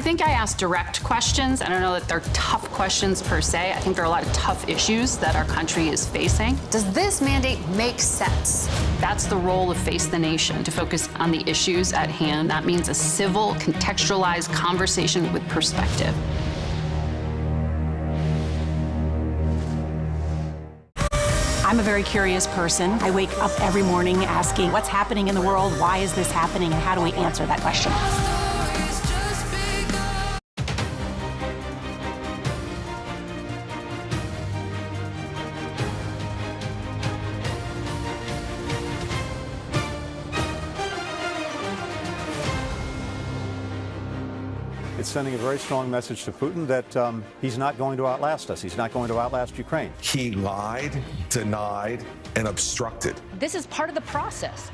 I think I asked direct questions. I don't know that they're tough questions per se. I think there are a lot of tough issues that our country is facing. Does this mandate make sense? That's the role of Face the Nation, to focus on the issues at hand. That means a civil, contextualized conversation with perspective. I'm a very curious person. I wake up every morning asking what's happening in the world, why is this happening, and how do we answer that question? It's sending a very strong message to Putin that he's not going to outlast us. He's not going to outlast Ukraine. He lied, denied, and obstructed. This is part of the process.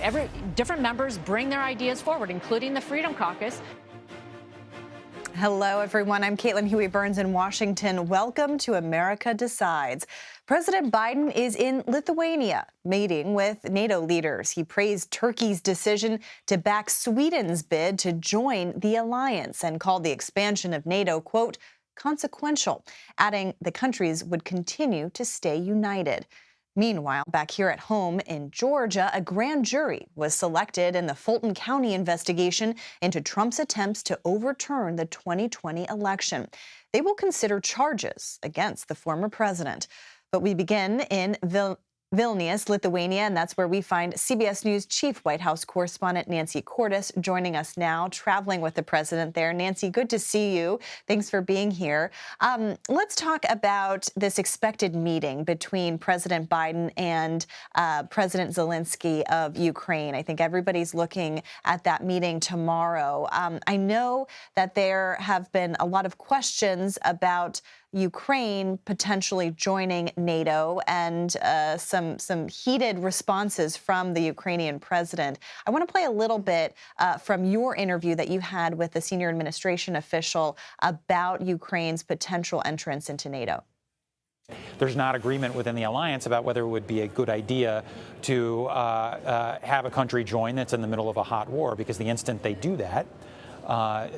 Every different members bring their ideas forward, including the Freedom Caucus. Hello, everyone. I'm Caitlin Huey-Burns in Washington. Welcome to America Decides. President Biden is in Lithuania meeting with NATO leaders. He praised Turkey's decision to back Sweden's bid to join the alliance and called the expansion of NATO, quote, consequential, adding the countries would continue to stay united. Meanwhile, back here at home in Georgia, a grand jury was selected in the Fulton County investigation into Trump's attempts to overturn the 2020 election. They will consider charges against the former president. But we begin in Vilnius, Lithuania, and that's where we find CBS News chief White House correspondent Nancy Cordes joining us now, traveling with the president there. Nancy, good to see you. Thanks for being here. Let's talk about this expected meeting between President Biden and President Zelensky of Ukraine. I think everybody's looking at that meeting tomorrow. I know that there have been a lot of questions about Ukraine potentially joining NATO and some heated responses from the Ukrainian president. I want to play a little bit from your interview that you had with the senior administration official about Ukraine's potential entrance into NATO. There's not agreement within the alliance about whether it would be a good idea to have a country join that's in the middle of a hot war, because the instant they do that,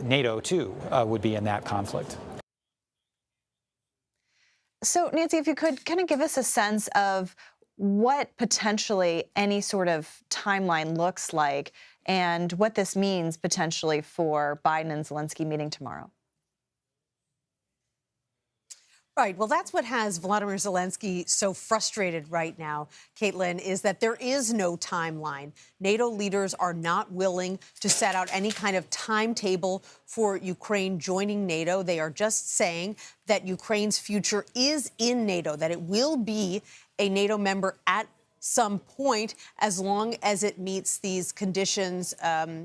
NATO, too, would be in that conflict. So, Nancy, if you could kind of give us a sense of what potentially any sort of timeline looks like and what this means potentially for Biden and Zelensky meeting tomorrow. Right. Well, that's what has Volodymyr Zelensky so frustrated right now, Caitlin, is that there is no timeline. NATO leaders are not willing to set out any kind of timetable for Ukraine joining NATO. They are just saying that Ukraine's future is in NATO, that it will be a NATO member at some point, as long as it meets these conditions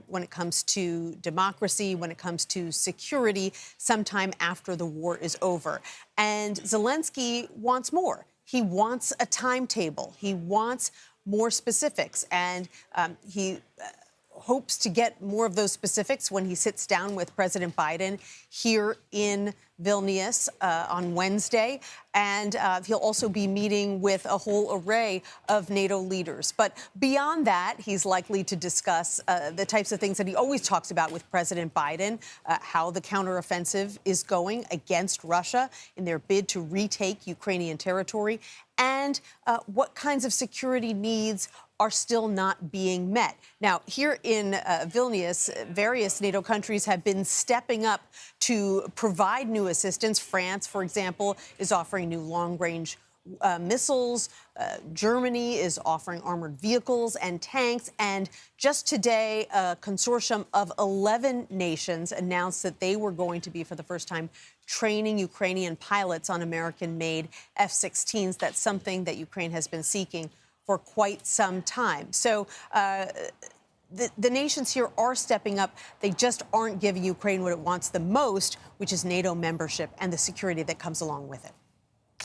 when it comes to democracy, when it comes to security, sometime after the war is over. And Zelensky wants more. He wants a timetable. He wants more specifics. And he hopes to get more of those specifics when he sits down with President Biden here in Vilnius on Wednesday. And he'll also be meeting with a whole array of NATO leaders. But beyond that, he's likely to discuss the types of things that he always talks about with President Biden, how the counteroffensive is going against Russia in their bid to retake Ukrainian territory, and what kinds of security needs are still not being met. Now, here in Vilnius, various NATO countries have been stepping up to provide new assistance. France, for example, is offering new long-range missiles. Germany is offering armored vehicles and tanks. And just today, a consortium of 11 nations announced that they were going to be, for the first time, training Ukrainian pilots on American-made F-16s. That's something that Ukraine has been seeking for quite some time. So the nations here are stepping up. They just aren't giving Ukraine what it wants the most, which is NATO membership and the security that comes along with it.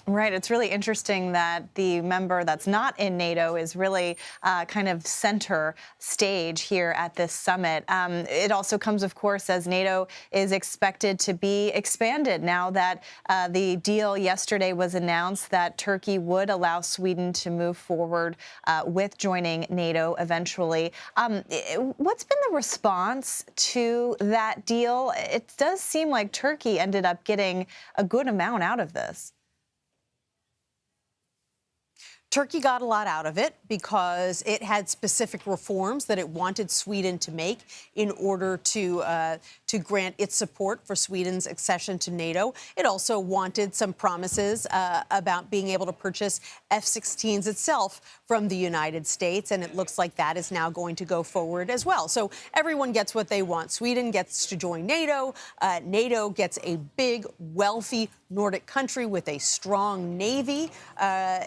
Right. It's really interesting that the member that's not in NATO is really kind of center stage here at this summit. It also comes, of course, as NATO is expected to be expanded now that the deal yesterday was announced that Turkey would allow Sweden to move forward with joining NATO eventually. What's been the response to that deal? It does seem like Turkey ended up getting a good amount out of this. Turkey got a lot out of it because it had specific reforms that it wanted Sweden to make in order to grant its support for Sweden's accession to NATO. It also wanted some promises about being able to purchase F-16s itself from the United States, and it looks like that is now going to go forward as well. So everyone gets what they want. Sweden gets to join NATO. NATO gets a big, wealthy Nordic country with a strong navy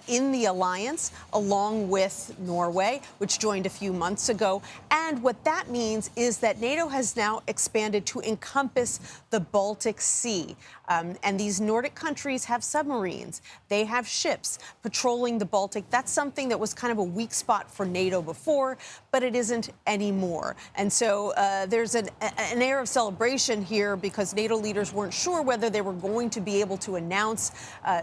in the alliance, along with Norway, which joined a few months ago. And what that means is that NATO has now expanded to encompass the Baltic Sea. And these Nordic countries have submarines. They have ships patrolling the Baltic. That's something that was kind of a weak spot for NATO before, but it isn't anymore. And so there's an air of celebration here because NATO leaders weren't sure whether they were going to be able to announce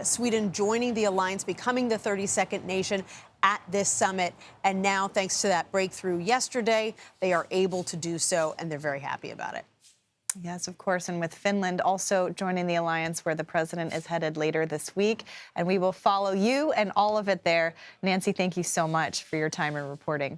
Sweden joining the alliance, becoming the 32nd nation at this summit. And now, thanks to that breakthrough yesterday, they are able to do so, and they're very happy about it. Yes, of course, and with Finland also joining the alliance where the president is headed later this week. And we will follow you and all of it there. Nancy, thank you so much for your time and reporting.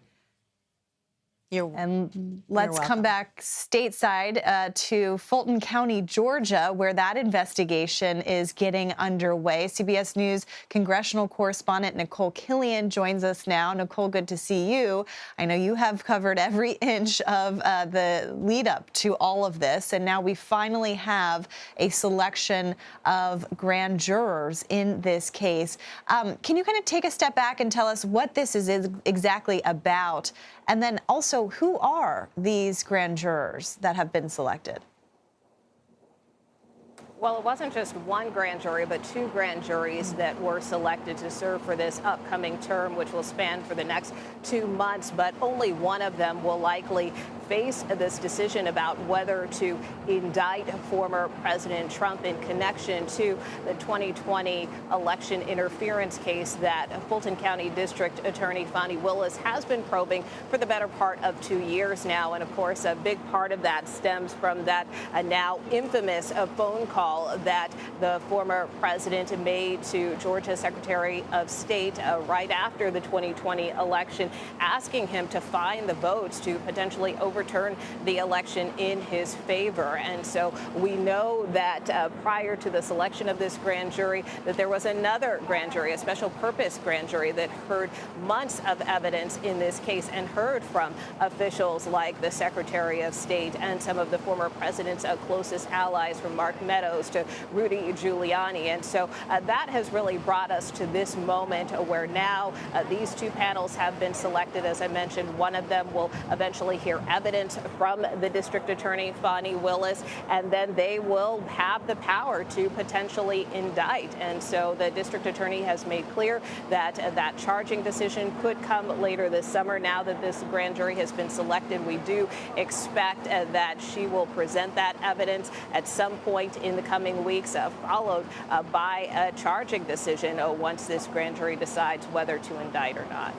And let's come back stateside to Fulton County, Georgia, where that investigation is getting underway. CBS News congressional correspondent Nicole Killian joins us now. Nicole, good to see you. I know you have covered every inch of the lead up to all of this, and now we finally have a selection of grand jurors in this case. Can you kind of take a step back and tell us what this is exactly about? And then also, who are these grand jurors that have been selected? Well, it wasn't just one grand jury, but two grand juries that were selected to serve for this upcoming term, which will span for the next 2 months. But only one of them will likely face this decision about whether to indict former President Trump in connection to the 2020 election interference case that Fulton County District Attorney Fani Willis has been probing for the better part of 2 years now. And of course, a big part of that stems from that now infamous phone call that the former president made to Georgia Secretary of State right after the 2020 election, asking him to find the votes to potentially overturn the election in his favor. And so we know that prior to the selection of this grand jury, that there was another grand jury, a special purpose grand jury that heard months of evidence in this case and heard from officials like the Secretary of State and some of the former president's closest allies, from Mark Meadows to Rudy Giuliani. And so that has really brought us to this moment where now these two panels have been selected. As I mentioned, one of them will eventually hear evidence from the district attorney, Fani Willis, and then they will have the power to potentially indict. And so the district attorney has made clear that that charging decision could come later this summer. Now that this grand jury has been selected, we do expect that she will present that evidence at some point in the coming weeks, followed by a charging decision once this grand jury decides whether to indict or not.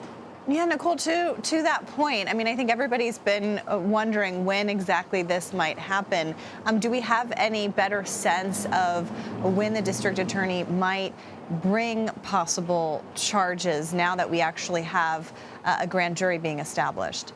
Yeah, Nicole, to that point, I mean, I think everybody's been wondering when exactly this might happen. Do we have any better sense of when the district attorney might bring possible charges now that we actually have a grand jury being established?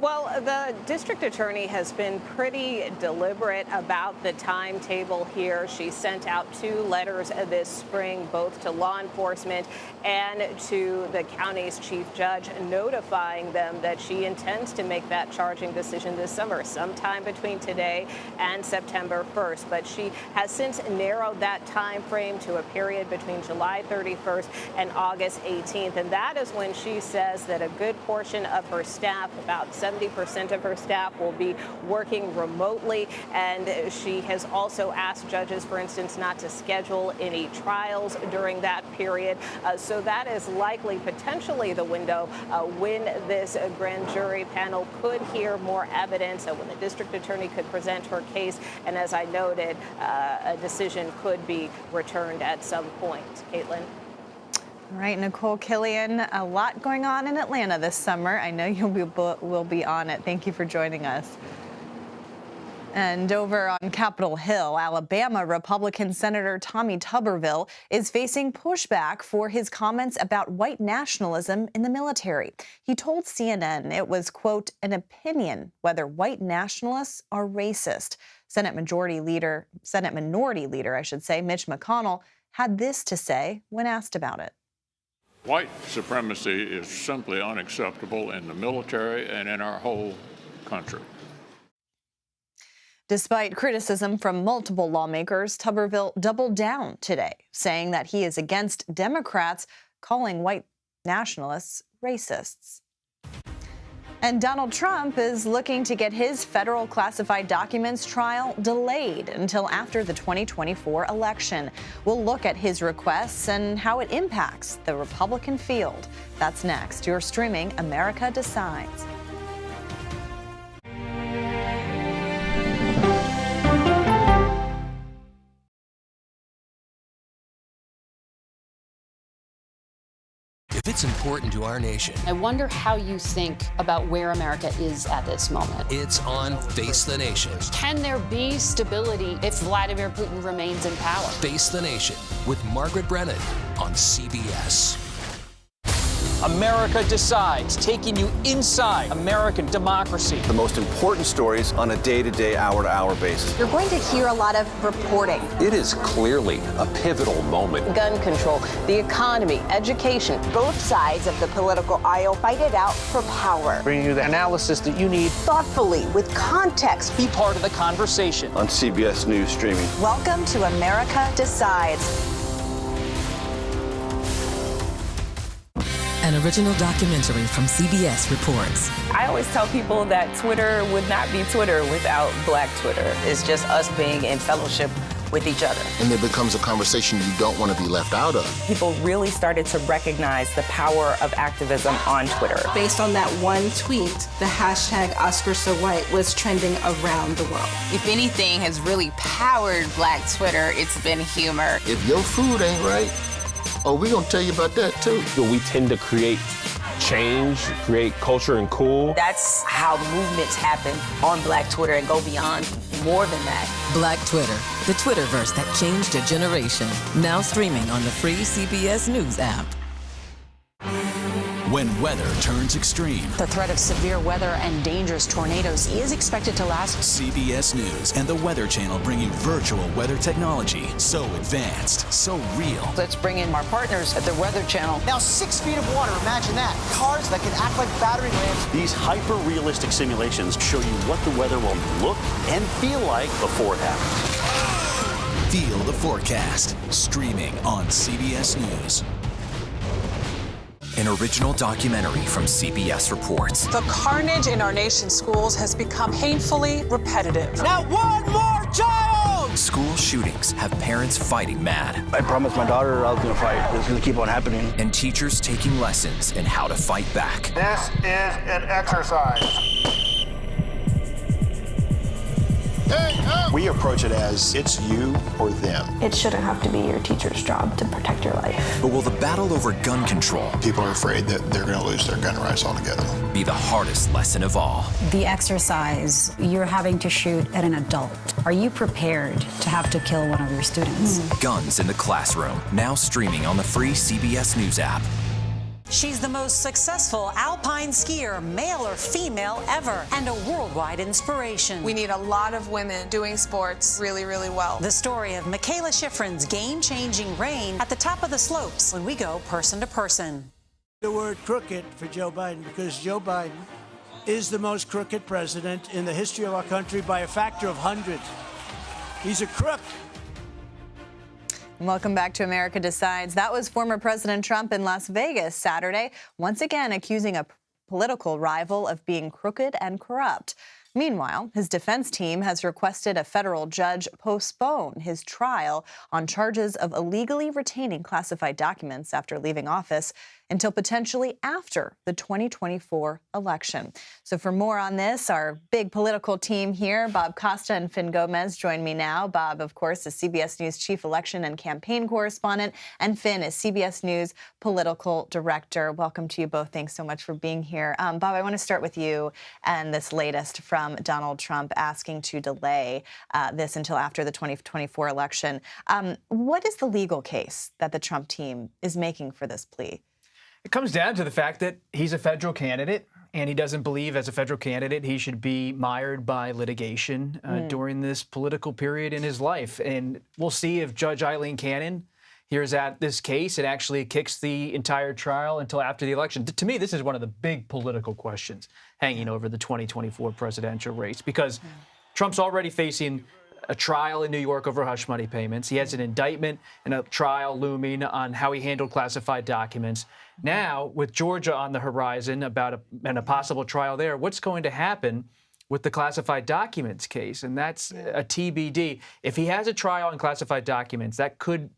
Well, the district attorney has been pretty deliberate about the timetable here. She sent out 2 letters this spring, both to law enforcement and to the county's chief judge, notifying them that she intends to make that charging decision this summer, sometime between today and September 1st. But she has since narrowed that time frame to a period between July 31st and August 18th. And that is when she says that a good portion of her staff, about 70% of her staff will be working remotely. And she has also asked judges, for instance, not to schedule any trials during that period. So that is likely potentially the window when this grand jury panel could hear more evidence, when the district attorney could present her case. And as I noted, a decision could be returned at some point. Caitlin. All right, Nicole Killian, a lot going on in Atlanta this summer. I know you will be on it. Thank you for joining us. And over on Capitol Hill, Alabama Republican Senator Tommy Tuberville is facing pushback for his comments about white nationalism in the military. He told CNN it was, quote, an opinion whether white nationalists are racist. Senate Minority Leader, I should say, Mitch McConnell had this to say when asked about it. White supremacy is simply unacceptable in the military and in our whole country. Despite criticism from multiple lawmakers, Tuberville doubled down today, saying that he is against Democrats calling white nationalists racists. And Donald Trump is looking to get his federal classified documents trial delayed until after the 2024 election. We'll look at his requests and how it impacts the Republican field. That's next. You're streaming America Decides. If it's important to our nation, I wonder how you think about where America is at this moment. it's on Face the Nation. Can there be stability if Vladimir Putin remains in power? Face the Nation with Margaret Brennan on CBS. America Decides, taking you inside American democracy. The most important stories on a day-to-day, hour-to-hour basis. You're going to hear a lot of reporting. It is clearly a pivotal moment. Gun control, the economy, education. Both sides of the political aisle fight it out for power. Bringing you the analysis that you need. Thoughtfully, with context. Be part of the conversation. On CBS News Streaming. Welcome to America Decides. An original documentary from CBS reports. I always tell people that Twitter would not be Twitter without Black Twitter. It's just us being in fellowship with each other. And it becomes a conversation you don't want to be left out of. People really started to recognize the power of activism on Twitter. Based on that one tweet, the hashtag #OscarsSoWhite was trending around the world. If anything has really powered Black Twitter, it's been humor. If your food ain't right, we're going to tell you about that, too. We tend to create change, create culture and cool. That's how movements happen on Black Twitter and go beyond more than that. Black Twitter, the Twitterverse that changed a generation. Now streaming on the free CBS News app. When weather turns extreme. The threat of severe weather and dangerous tornadoes is expected to last. CBS News and the Weather Channel bringing virtual weather technology so advanced, so real. Let's bring in our partners at the Weather Channel. Now 6 feet of water, imagine that. Cars that can act like battering rams. These hyper-realistic simulations show you what the weather will look and feel like before it happens. Feel the forecast, streaming on CBS News. An original documentary from CBS reports. The carnage in our nation's schools has become painfully repetitive. Now one more child! School shootings have parents fighting mad. I promised my daughter I was going to fight. It's going to keep on happening. And teachers taking lessons in how to fight back. This is an exercise. We approach it as it's you or them. It shouldn't have to be your teacher's job to protect your life. But will the battle over gun control, People are afraid that they're going to lose their gun rights altogether. be the hardest lesson of all? The exercise, you're having to shoot at an adult. Are you prepared to have to kill one of your students? Guns in the Classroom, now streaming on the free CBS News app. She's the most successful alpine skier, male or female, ever, and a worldwide inspiration. We need a lot of women doing sports really, really well. The story of Michaela Schifrin's game-changing reign at the top of the slopes when we go person to person. The word crooked for Joe Biden because Joe Biden is the most crooked president in the history of our country by a factor of hundreds. He's a crook. Welcome back to America Decides. That was former President Trump in Las Vegas Saturday, once again accusing a political rival of being crooked and corrupt. Meanwhile, his defense team has requested a federal judge postpone his trial on charges of illegally retaining classified documents after leaving office until potentially after the 2024 election. So for more on this, our big political team here, Bob Costa and Finn Gomez, join me now. Bob, of course, is CBS News chief election and campaign correspondent, and Finn is CBS News political director. Welcome to you both. Thanks so much for being here. Bob, I want to start with you and this latest from Donald Trump asking to delay this until after the 2024 election. What is the legal case that the Trump team is making for this plea? It comes down to the fact that he's a federal candidate, and he doesn't believe as a federal candidate he should be mired by litigation during this political period in his life. And we'll see if Judge Eileen Cannon hears out this case and actually kicks the entire trial until after the election. To me, this is one of the big political questions hanging over the 2024 presidential race, because Trump's already facing a trial in New York over hush money payments. He has an indictment and a trial looming on how he handled classified documents. Now, with Georgia on the horizon about a possible trial there, what's going to happen with the classified documents case? And that's a TBD. If he has a trial on classified documents, that could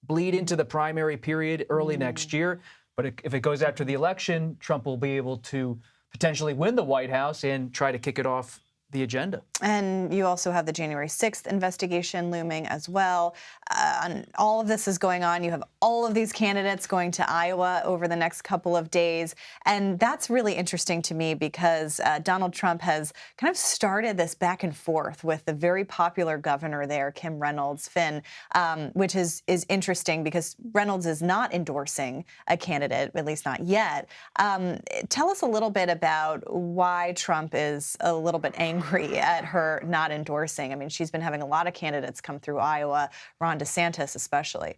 bleed into the primary period early next year. But if it goes after the election, Trump will be able to potentially win the White House and try to kick it off the agenda. And you also have the January 6th investigation looming as well. And all of this is going on. You have all of these candidates going to Iowa over the next couple of days. And that's really interesting to me because Donald Trump has kind of started this back and forth with the very popular governor there, Kim Reynolds, Finn, which is interesting because Reynolds is not endorsing a candidate, at least not yet. Tell us a little bit about why Trump is a little bit angry at her not endorsing. I mean, she's been having a lot of candidates come through Iowa, Ron DeSantis especially.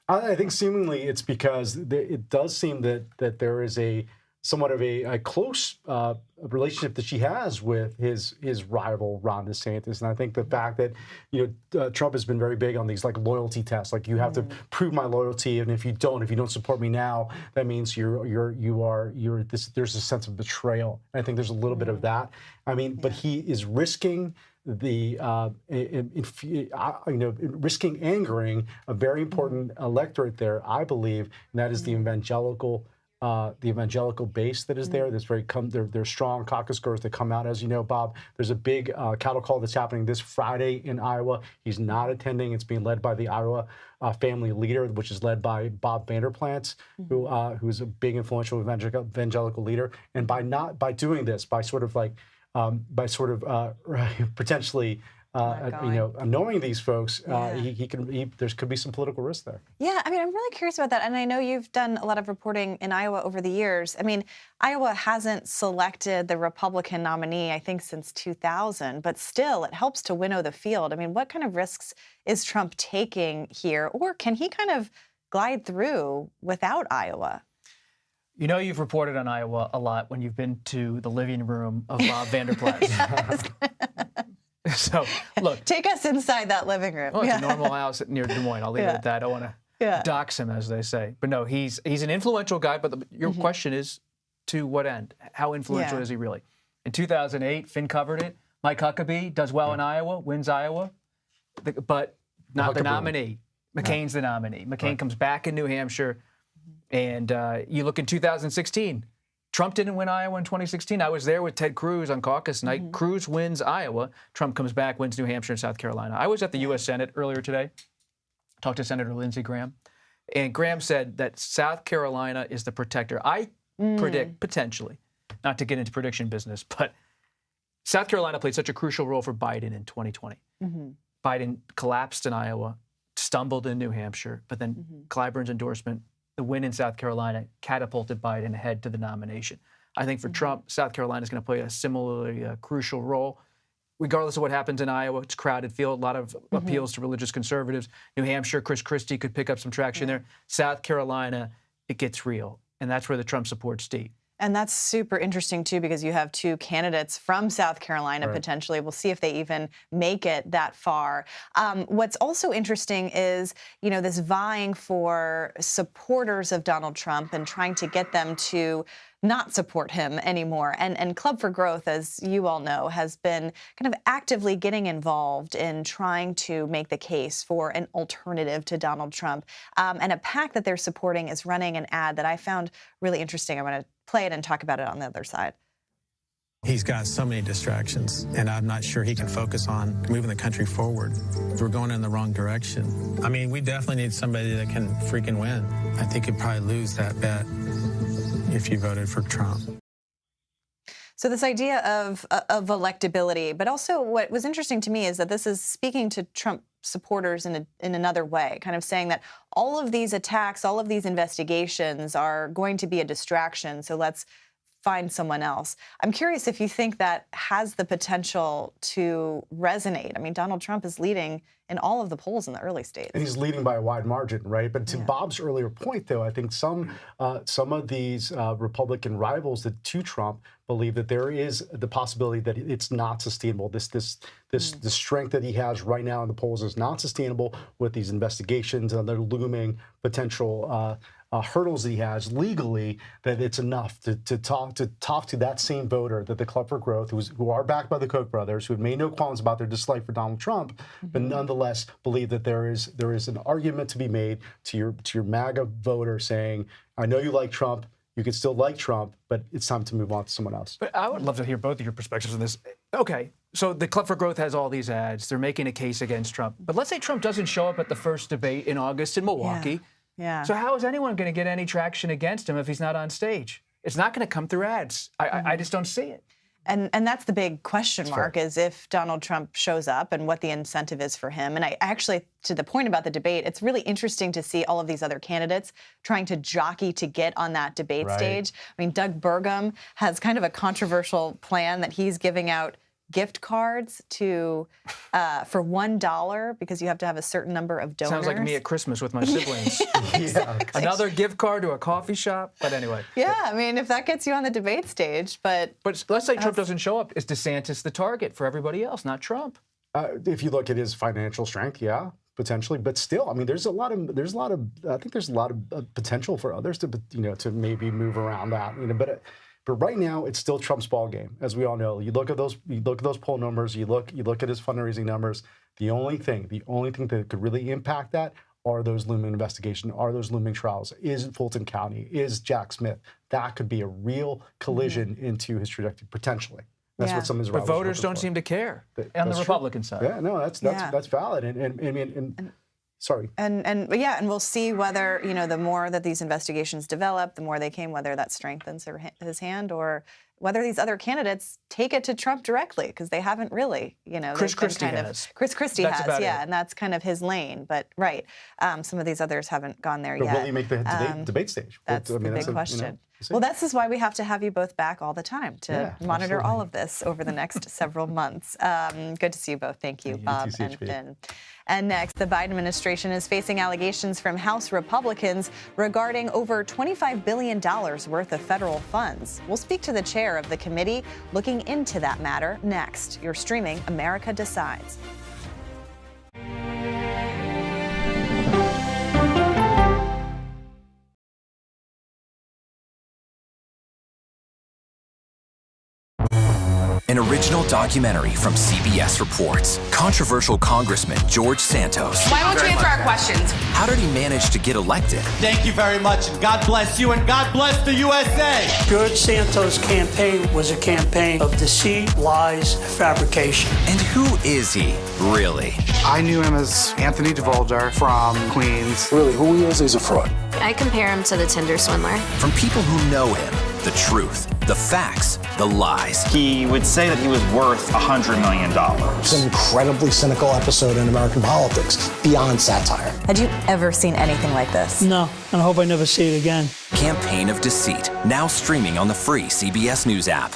I think seemingly it's because it does seem that there is a somewhat of a close relationship that she has with his rival Ron DeSantis, and I think the fact that Trump has been very big on these like loyalty tests, like you have to prove my loyalty, and if you don't support me now, that means there's a sense of betrayal. And I think there's a little bit of that. I mean, but he is risking risking angering a very important electorate there, I believe, and that is the evangelical base that is there. There's strong caucus goers that come out, as you know, Bob. There's a big cattle call that's happening this Friday in Iowa. He's not attending. It's being led by the Iowa family leader, which is led by Bob Vanderplant, who's a big influential evangelical leader. And by doing this, by potentially knowing these folks, there could be some political risk there. Yeah, I mean, I'm really curious about that. And I know you've done a lot of reporting in Iowa over the years. I mean, Iowa hasn't selected the Republican nominee, I think, since 2000, but still, it helps to winnow the field. I mean, what kind of risks is Trump taking here? Or can he kind of glide through without Iowa? You know, you've reported on Iowa a lot when you've been to the living room of Bob Vanderplant. So, look. Take us inside that living room. Well, it's a normal house near Des Moines. I'll leave it at that. I don't want to dox him, as they say. But no, he's an influential guy. But your question is, to what end? How influential is he really? In 2008, Finn covered it. Mike Huckabee does well in Iowa, wins Iowa, but not the nominee. McCain's the nominee. McCain comes back in New Hampshire. And you look in 2016, Trump didn't win Iowa in 2016. I was there with Ted Cruz on caucus night. Cruz wins Iowa. Trump comes back, wins New Hampshire and South Carolina. I was at the U.S. Senate earlier today, talked to Senator Lindsey Graham. And Graham said that South Carolina is the protector. I predict, potentially, not to get into prediction business, but South Carolina played such a crucial role for Biden in 2020. Biden collapsed in Iowa, stumbled in New Hampshire, but then Clyburn's endorsement, the win in South Carolina, catapulted Biden ahead to the nomination. I think for Trump, South Carolina is going to play a similarly crucial role. Regardless of what happens in Iowa, it's a crowded field, a lot of appeals to religious conservatives. New Hampshire, Chris Christie could pick up some traction there. South Carolina, it gets real. And that's where the Trump support's deep. And that's super interesting, too, because you have two candidates from South Carolina, potentially. We'll see if they even make it that far. What's also interesting is, this vying for supporters of Donald Trump and trying to get them to not support him anymore. And Club for Growth, as you all know, has been kind of actively getting involved in trying to make the case for an alternative to Donald Trump. And a PAC that they're supporting is running an ad that I found really interesting. I want to play it and talk about it on the other side. He's got so many distractions, and I'm not sure he can focus on moving the country forward. We're going in the wrong direction. I mean, we definitely need somebody that can freaking win. I think you'd probably lose that bet if you voted for Trump. So this idea of electability, but also what was interesting to me is that this is speaking to Trump supporters in another way, kind of saying that all of these attacks, all of these investigations are going to be a distraction, so let's find someone else. I'm curious if you think that has the potential to resonate. I mean, Donald Trump is leading in all of the polls in the early states. And he's leading by a wide margin, right? But to Bob's earlier point, though, I think some of these Republican rivals to Trump believe that there is the possibility that it's not sustainable. The strength that he has right now in the polls is not sustainable with these investigations and the looming potential hurdles that he has legally, that it's enough to talk to that same voter, that the Club for Growth, who are backed by the Koch brothers, who have made no qualms about their dislike for Donald Trump, but nonetheless believe that there is an argument to be made to your MAGA voter saying, I know you like Trump, you can still like Trump, but it's time to move on to someone else. But I would love to hear both of your perspectives on this. Okay, so the Club for Growth has all these ads. They're making a case against Trump. But let's say Trump doesn't show up at the first debate in August in Milwaukee. Yeah. So how is anyone going to get any traction against him if he's not on stage? It's not going to come through ads. I just don't see it. And that's the big question mark, is if Donald Trump shows up and what the incentive is for him. And I actually, to the point about the debate, it's really interesting to see all of these other candidates trying to jockey to get on that debate stage. I mean, Doug Burgum has kind of a controversial plan that he's giving out gift cards to for $1 because you have to have a certain number of donors. Sounds like me at Christmas with my siblings. Exactly. Another gift card to a coffee shop. But anyway. Yeah, I mean, if that gets you on the debate stage, but let's say Trump doesn't show up. Is DeSantis the target for everybody else, not Trump? If you look at his financial strength, yeah, potentially. But still, I mean, I think there's a lot of potential for others to maybe move around that. But right now, it's still Trump's ball game, as we all know. You look at those poll numbers. You look at his fundraising numbers. The only thing that could really impact that are those looming investigations, are those looming trials. Is Fulton County? Is Jack Smith? That could be a real collision into his trajectory potentially. That's what some of his rivals. But voters don't seem to care on the Republican side. Yeah, no, that's valid. And sorry. And we'll see whether, the more that these investigations develop, the more they came, whether that strengthens his hand or whether these other candidates take it to Trump directly, because they haven't really, Chris Christie has. Chris Christie has, and that's kind of his lane. But some of these others haven't gone there yet. But will he make the debate stage? That's the big question. Well, this is why we have to have you both back all the time to monitor all of this over the next several months. Good to see you both. Thank you, Bob and Finn. And next, the Biden administration is facing allegations from House Republicans regarding over $25 billion worth of federal funds. We'll speak to the chair of the committee looking into that matter next. You're streaming America Decides. An original documentary from CBS reports. Controversial Congressman George Santos. Why won't you answer our questions? How did he manage to get elected? Thank you very much, and God bless you, and God bless the USA. George Santos' campaign was a campaign of deceit, lies, fabrication. And who is he, really? I knew him as Anthony DeVolder from Queens. Really, who he is, he's a fraud. I compare him to the Tinder swindler. From people who know him, the truth, the facts, the lies. He would say that he was worth $100 million. It's an incredibly cynical episode in American politics, beyond satire. Had you ever seen anything like this? No, and I hope I never see it again. Campaign of Deceit, now streaming on the free CBS News app.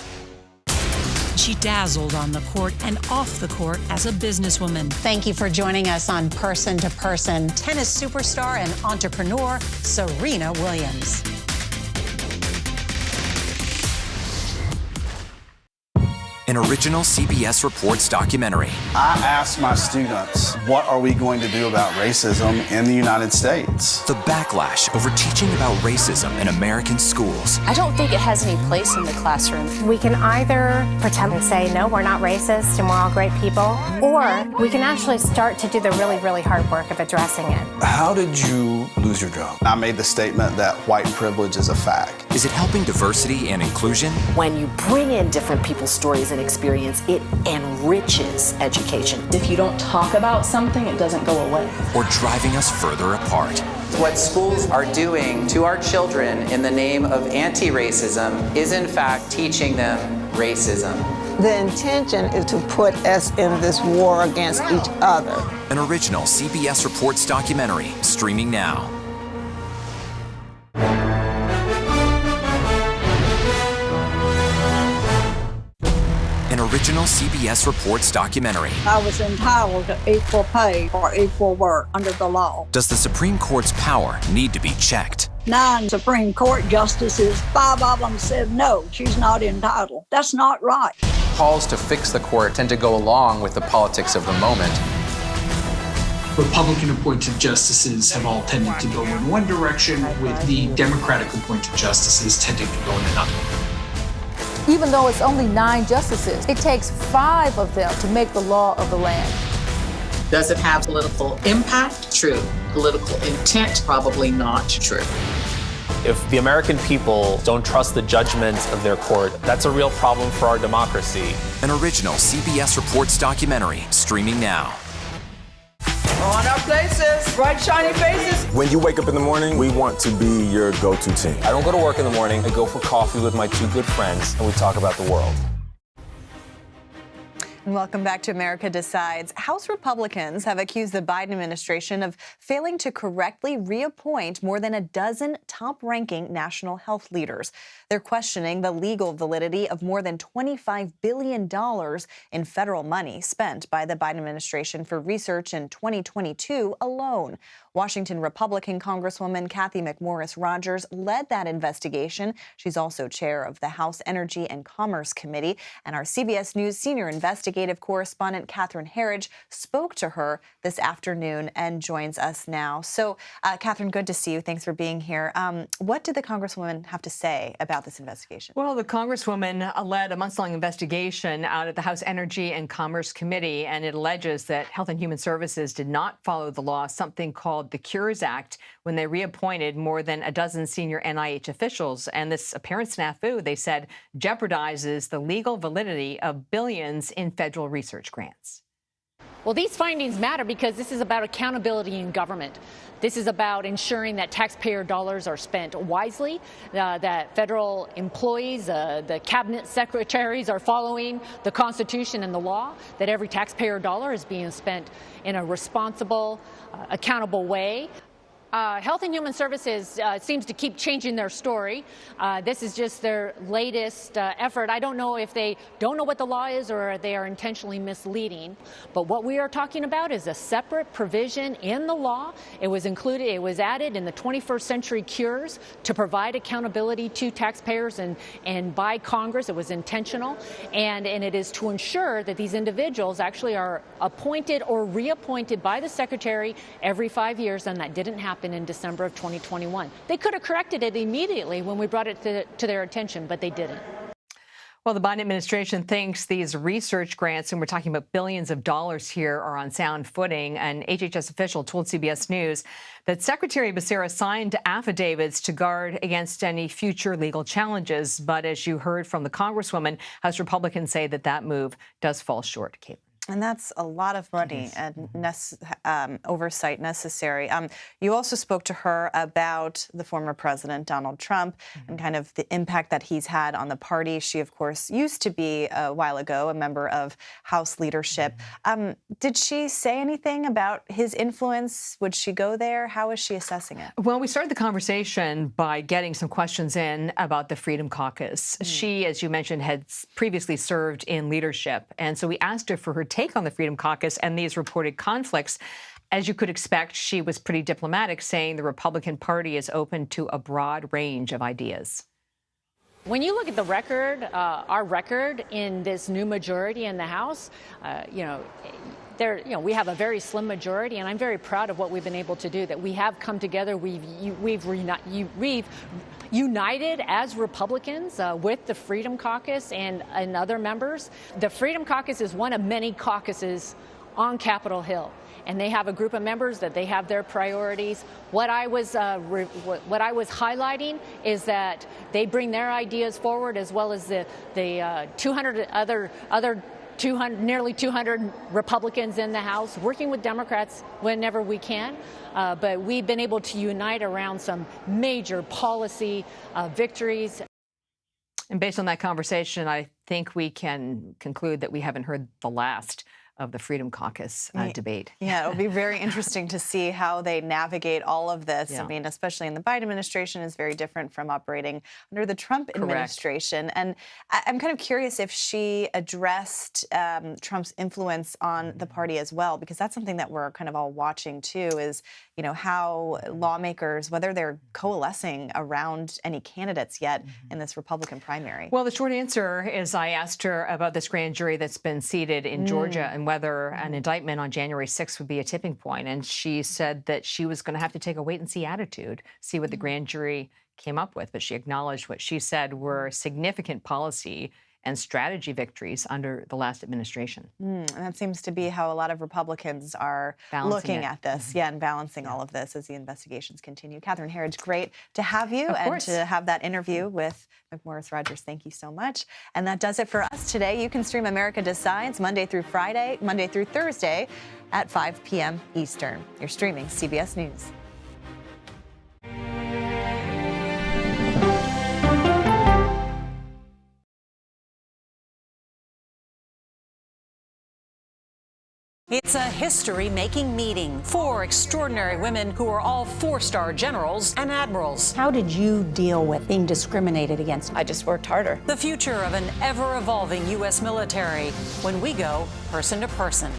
She dazzled on the court and off the court as a businesswoman. Thank you for joining us on Person to Person. Tennis superstar and entrepreneur Serena Williams. an original CBS Reports documentary. I asked my students, what are we going to do about racism in the United States? The backlash over teaching about racism in American schools. I don't think it has any place in the classroom. We can either pretend and say, no, we're not racist and we're all great people, or we can actually start to do the really, really hard work of addressing it. How did you lose your job? I made the statement that white privilege is a fact. Is it helping diversity and inclusion? When you bring in different people's stories and experience, it enriches education. If you don't talk about something, it doesn't go away. Or driving us further apart? What schools are doing to our children in the name of anti-racism is in fact teaching them racism. The intention is to put us in this war against each other. An original CBS Reports documentary, streaming now. An original CBS Reports documentary. I was entitled to equal pay for equal work under the law. Does the Supreme Court's power need to be checked? 9 Supreme Court justices, 5 of them said no, she's not entitled. That's not right. Calls to fix the court tend to go along with the politics of the moment. Republican-appointed justices have all tended to go in one direction, with the Democratic-appointed justices tending to go in another. Even though it's only 9 justices, it takes 5 of them to make the law of the land. Does it have political impact? True. Political intent? Probably not true. If the American people don't trust the judgments of their court, that's a real problem for our democracy. An original CBS Reports documentary, streaming now. On our places, bright shiny faces. When you wake up in the morning, we want to be your go-to team. I don't go to work in the morning. I go for coffee with my 2 good friends, and we talk about the world. And welcome back to America Decides. House Republicans have accused the Biden administration of failing to correctly reappoint more than a dozen top-ranking national health leaders. They're questioning the legal validity of more than $25 billion in federal money spent by the Biden administration for research in 2022 alone. Washington Republican Congresswoman Cathy McMorris Rodgers led that investigation. She's also chair of the House Energy and Commerce Committee. And our CBS News senior investigative correspondent Catherine Herridge spoke to her this afternoon and joins us now. So, Catherine, good to see you. Thanks for being here. What did the Congresswoman have to say about this investigation? Well, the Congresswoman led a months-long investigation out at the House Energy and Commerce Committee, and it alleges that Health and Human Services did not follow the law, something called the Cures Act, when they reappointed more than a dozen senior NIH officials. And this apparent snafu, they said, jeopardizes the legal validity of billions in federal research grants. Well, these findings matter because this is about accountability in government. This is about ensuring that taxpayer dollars are spent wisely, that federal employees, the cabinet secretaries are following the Constitution and the law, that every taxpayer dollar is being spent in a responsible, accountable way. Health and Human Services seems to keep changing their story. This is just their latest effort. I don't know if they don't know what the law is or they are intentionally misleading. But what we are talking about is a separate provision in the law. It was included, it was added in the 21st Century Cures to provide accountability to taxpayers and by Congress. It was intentional. And it is to ensure that these individuals actually are appointed or reappointed by the Secretary every 5 years, and that didn't happen in December of 2021. They could have corrected it immediately when we brought it to their attention, but they didn't. Well, the Biden administration thinks these research grants, and we're talking about billions of dollars here, are on sound footing. An HHS official told CBS News that Secretary Becerra signed affidavits to guard against any future legal challenges. But as you heard from the Congresswoman, House Republicans say that that move does fall short. Caitlin. And that's a lot of money and oversight necessary. You also spoke to her about the former president, Donald Trump, and kind of the impact that he's had on the party. She, of course, used to be a while ago a member of House leadership. Did she say anything about his influence? Would she go there? How is she assessing it? Well, we started the conversation by getting some questions in about the Freedom Caucus. She, as you mentioned, had previously served in leadership. And so we asked her for her take on the Freedom Caucus and these reported conflicts. As you could expect, she was pretty diplomatic, saying the Republican Party is open to a broad range of ideas. When you look at the record, our record in this new majority in the House, we have a very slim majority, and I'm very proud of what we've been able to do. That we have come together, we've united as Republicans with the Freedom Caucus and other members. The Freedom Caucus is one of many caucuses on Capitol Hill, and they have a group of members that they have their priorities. What I was highlighting is that they bring their ideas forward, as well as the 200 nearly 200 Republicans in the House, working with Democrats whenever we can. But we've been able to unite around some major policy victories. And based on that conversation, I think we can conclude that we haven't heard the last of the Freedom Caucus debate. Yeah, it'll be very interesting to see how they navigate all of this. Yeah. I mean, especially in the Biden administration is very different from operating under the Trump administration. And I'm kind of curious if she addressed Trump's influence on the party as well, because that's something that we're kind of all watching too, is, how lawmakers, whether they're coalescing around any candidates yet in this Republican primary. Well, the short answer is I asked her about this grand jury that's been seated in Georgia and whether an indictment on January 6th would be a tipping point. And she said that she was going to have to take a wait-and-see attitude, see what the grand jury came up with. But she acknowledged what she said were significant policy and strategy victories under the last administration. And that seems to be how a lot of Republicans are looking at this, and balancing all of this as the investigations continue. Catherine Herridge, great to have you and to have that interview with McMorris Rodgers. Thank you so much. And that does it for us today. You can stream America Decides Monday through Thursday at 5 p.m. Eastern. You're streaming CBS News. It's a history-making meeting. 4 extraordinary women who are all 4-star generals and admirals. How did you deal with being discriminated against? I just worked harder. The future of an ever-evolving U.S. military when we go person to person.